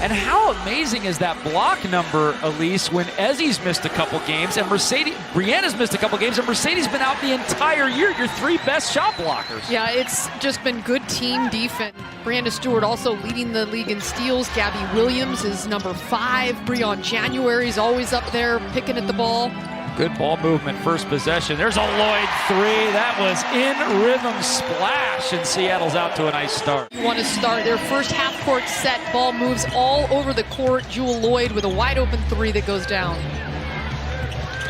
And how amazing is that block number, Elise, when Ezzy's missed a couple games and Brianna's missed a couple games and Mercedes been out the entire year, your three best shot blockers. Yeah, it's just been good team defense. Brianna Stewart also leading the league in steals. Gabby Williams is number 5. Breon January's always up there picking at the ball. Good ball movement, first possession. There's a Lloyd 3. That was in rhythm splash, and Seattle's out to a nice start. You want to start their first half-court set. Ball moves all over the court. Jewel Lloyd with a wide-open 3 that goes down.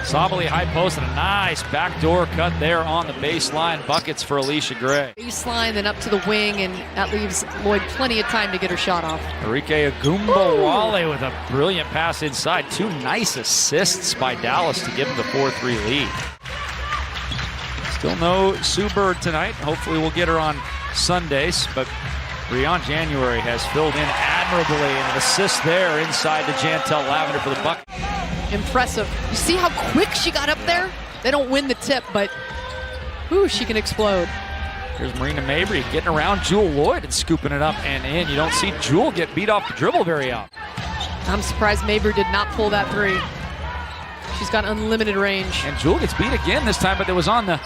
Sabali high post and a nice backdoor cut there on the baseline. Buckets for Alicia Gray. Baseline, then up to the wing, and that leaves Lloyd plenty of time to get her shot off. Enrique Agumba-Wale with a brilliant pass inside. 2 nice assists by Dallas to give them the 4-3 lead. Still no Sue Bird tonight. Hopefully we'll get her on Sundays, but Breon January has filled in admirably, and an assist there inside to Jantel Lavender for the bucket. Impressive. You see how quick she got up there? They don't win the tip, but whew, she can explode. Here's Marina Mabry getting around Jewel Lloyd and scooping it up and in. You don't see Jewel get beat off the dribble very often. I'm surprised Mabry did not pull that 3. She's got unlimited range. And Jewel gets beat again this time, but it was on the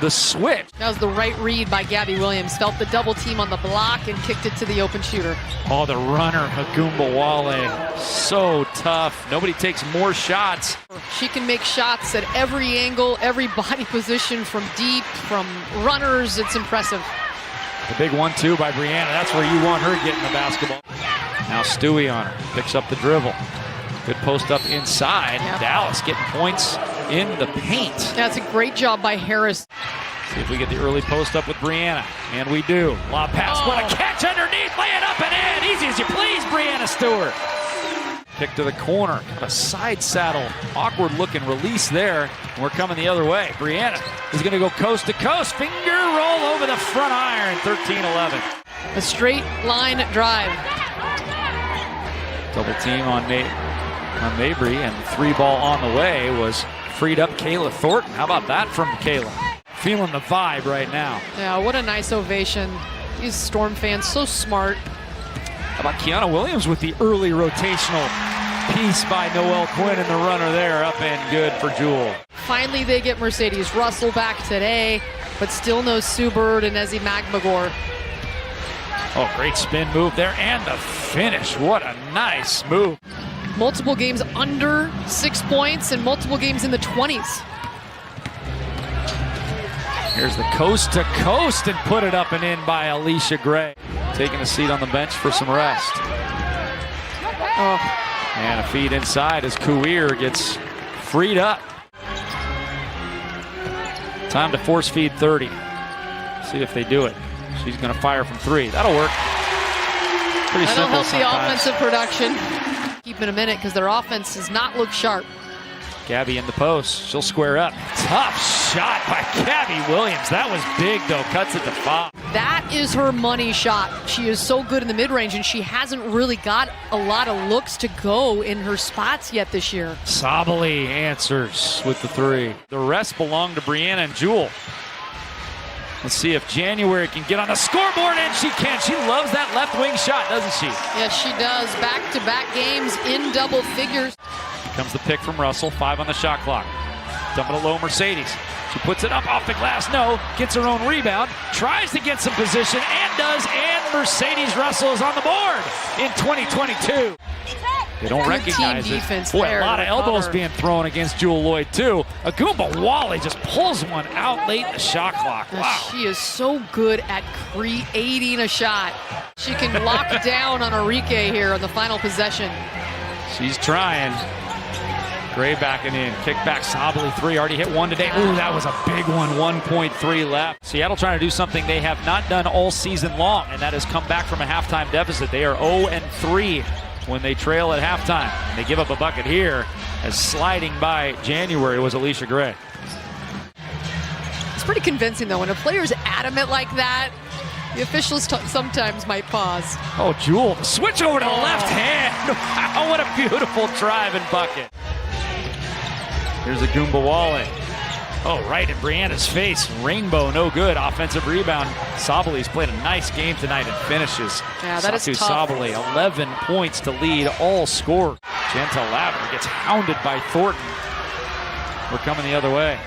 switch. That was the right read by Gabby Williams. Felt the double team on the block and kicked it to the open shooter. Oh, the runner, Agumba-Wale. So tough. Nobody takes more shots. She can make shots at every angle, every body position, from deep, from runners. It's impressive. The big 1-2 by Brianna. That's where you want her getting the basketball. Now Stewie on her. Picks up the dribble. Good post up inside. Yep. Dallas getting points in the paint. That's a great job by Harris. See if we get the early post up with Brianna. And we do. Lob pass. Oh. What a catch underneath. Lay it up and in. Easy as you please, Brianna Stewart. Pick to the corner. Got a side saddle. Awkward looking release there. And we're coming the other way. Brianna is going to go coast to coast. Finger roll over the front iron. 13-11. A straight line drive. Double team on Mabry, and the 3 ball on the way was freed up Kayla Thornton. How about that from Kayla? Feeling the vibe right now. Yeah, what a nice ovation. These Storm fans, so smart. How about Kiana Williams with the early rotational piece by Noelle Quinn, and the runner there up and good for Jewel. Finally they get Mercedes Russell back today, but still no Sue Bird and Ezzy Magmagor. Oh, great spin move there, and the finish. What a nice move. Multiple games under 6 points and multiple games in the 20s. Here's the coast to coast and put it up and in by Alicia Gray. Taking a seat on the bench for some rest. Oh. And a feed inside as Couir gets freed up. Time to force feed 30. See if they do it. She's going to fire from 3. That'll work. Pretty That'll simple help sometimes. the offensive production. Keep it a minute because their offense does not look sharp. Gabby in the post. She'll square up. Tough shot by Gabby Williams. That was big, though. Cuts it to 5. That is her money shot. She is so good in the mid-range, and she hasn't really got a lot of looks to go in her spots yet this year. Sabali answers with the 3. The rest belong to Brianna and Jewel. Let's see if January can get on the scoreboard, and she can. She loves that left wing shot, doesn't she? Yes, she does. Back-to-back games in double figures. Here comes the pick from Russell. 5 on the shot clock. Dumping it low, Mercedes. She puts it up off the glass. No, gets her own rebound. Tries to get some position, and does. And Mercedes Russell is on the board in 2022. They don't recognize it. Boy, a lot of elbows being thrown against Jewel Lloyd, too. Agumba-Wale just pulls one out late in the shot clock. Wow. She is so good at creating a shot. She can lock down on Enrique here on the final possession. She's trying. Gray backing in. Kick back, Sabali 3. Already hit 1 today. Ooh, that was a big one. 1.3 left. Seattle trying to do something they have not done all season long, and that is come back from a halftime deficit. They are 0-3. When they trail at halftime. And they give up a bucket here, as sliding by January was Alicia Gray. It's pretty convincing, though. When a player's adamant like that, the officials sometimes might pause. Oh, Jewel, switch over to the left hand. Wow, what a beautiful drive and bucket. Here's Agumba-Wale. Oh, right in Brianna's face. Rainbow, no good. Offensive rebound. Sabale's played a nice game tonight and finishes. Yeah, that is tough. Sabale, 11 points to lead all score. Chantel Lavender gets hounded by Thornton. We're coming the other way.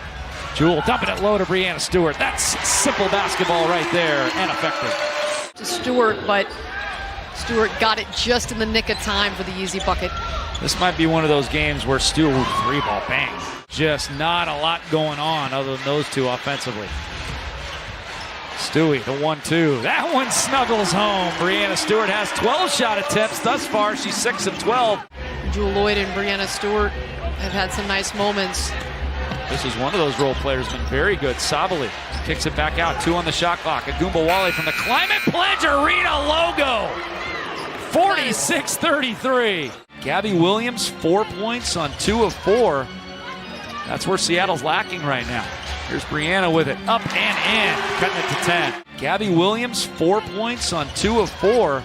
Jewel dumping it low to Brianna Stewart. That's simple basketball right there and effective. To Stewart, but Stewart got it just in the nick of time for the easy bucket. This might be one of those games where Stewart three-ball bang. Just not a lot going on other than those two offensively. Stewie, the 1-2. That one snuggles home. Brianna Stewart has 12 shot attempts thus far. She's 6 of 12. Jewel Lloyd and Brianna Stewart have had some nice moments. This is one of those role players, been very good. Sabale kicks it back out. 2 on the shot clock. Agumbawale from the Climate Pledge Arena logo. 46-33. Gabby Williams, 4 points on 2 of 4. That's where Seattle's lacking right now. Here's Brianna with it. Up and in. Cutting it to 10. Gabby Williams, 4 points on 2 of 4.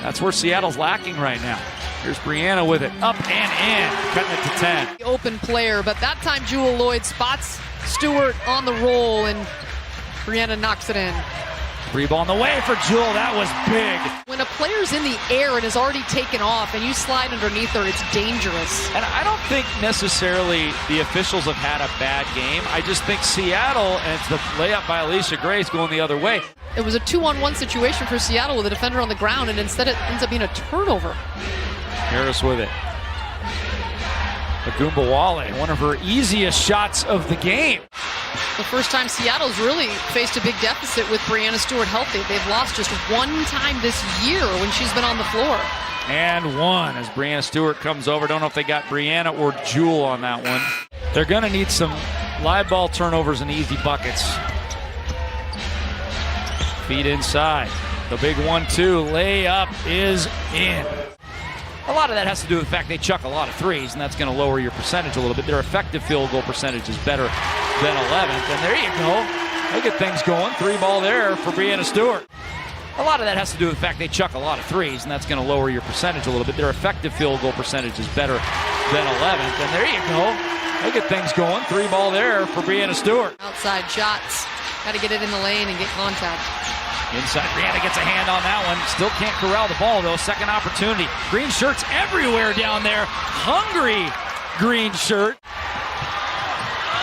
That's where Seattle's lacking right now. Here's Brianna with it. Up and in. Cutting it to 10. Open player, but that time Jewel Lloyd spots Stewart on the roll, and Brianna knocks it in. 3 ball on the way for Jewel. That was big. When a player's in the air and is already taken off and you slide underneath her, it's dangerous. And I don't think necessarily the officials have had a bad game. I just think Seattle, and it's the layup by Alicia Grace going the other way. It was a 2-on-1 situation for Seattle with a defender on the ground, and instead it ends up being a turnover. Harris with it. Agumbawale, one of her easiest shots of the game. The first time Seattle's really faced a big deficit with Brianna Stewart healthy. They've lost just one time this year when she's been on the floor. And one as Brianna Stewart comes over. Don't know if they got Brianna or Jewel on that one. They're going to need some live ball turnovers and easy buckets. Feet inside. The big 1-2 layup is in. A lot of that has to do with the fact they chuck a lot of threes, and that's going to lower your percentage a little bit. Their effective field goal percentage is better than 11th, and there you go. They get things going. 3 ball there for Brianna Stewart. A lot of that has to do with the fact they chuck a lot of threes, and that's going to lower your percentage a little bit. Their effective field goal percentage is better than 11th, and there you go. They get things going. 3 ball there for Brianna Stewart. Outside shots. Got to get it in the lane and get contact. Inside, Brianna gets a hand on that one. Still can't corral the ball, though. Second opportunity. Green shirts everywhere down there. Hungry green shirt.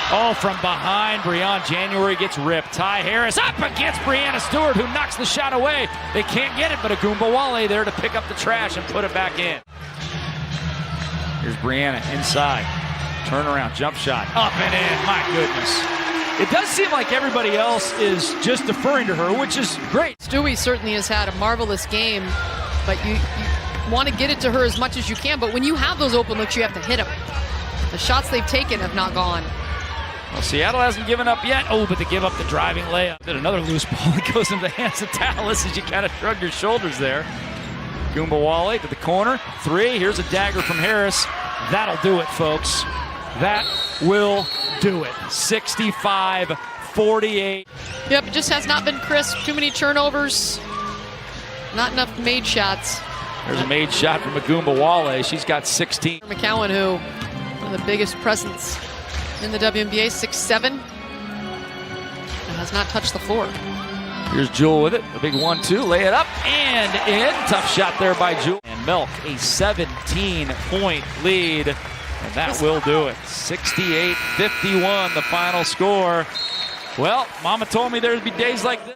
Oh, from behind, Breon January gets ripped. Ty Harris up against Brianna Stewart, who knocks the shot away. They can't get it, but Agumbawale there to pick up the trash and put it back in. Here's Brianna inside. Turnaround, jump shot. Up and in, my goodness. It does seem like everybody else is just deferring to her, which is great. Stewie certainly has had a marvelous game, but you want to get it to her as much as you can. But when you have those open looks, you have to hit them. The shots they've taken have not gone. Well, Seattle hasn't given up yet. Oh, but they give up the driving layup. Then another loose ball that goes into the hands of Dallas as you kind of shrug your shoulders there. Agumbawale to the corner. 3. Here's a dagger from Harris. That'll do it, folks. That will do it. 65-48. Yep, it just has not been crisp. Too many turnovers. Not enough made shots. There's a made shot from Agumbawale. She's got 16. McCowan, who one of the biggest presence in the WNBA, 6'7", and has not touched the floor. Here's Jewel with it. A big 1-2. Lay it up and in. Tough shot there by Jewel. And Milk, a 17-point lead. And that will do it. 68-51, the final score. Well, Mama told me there'd be days like this.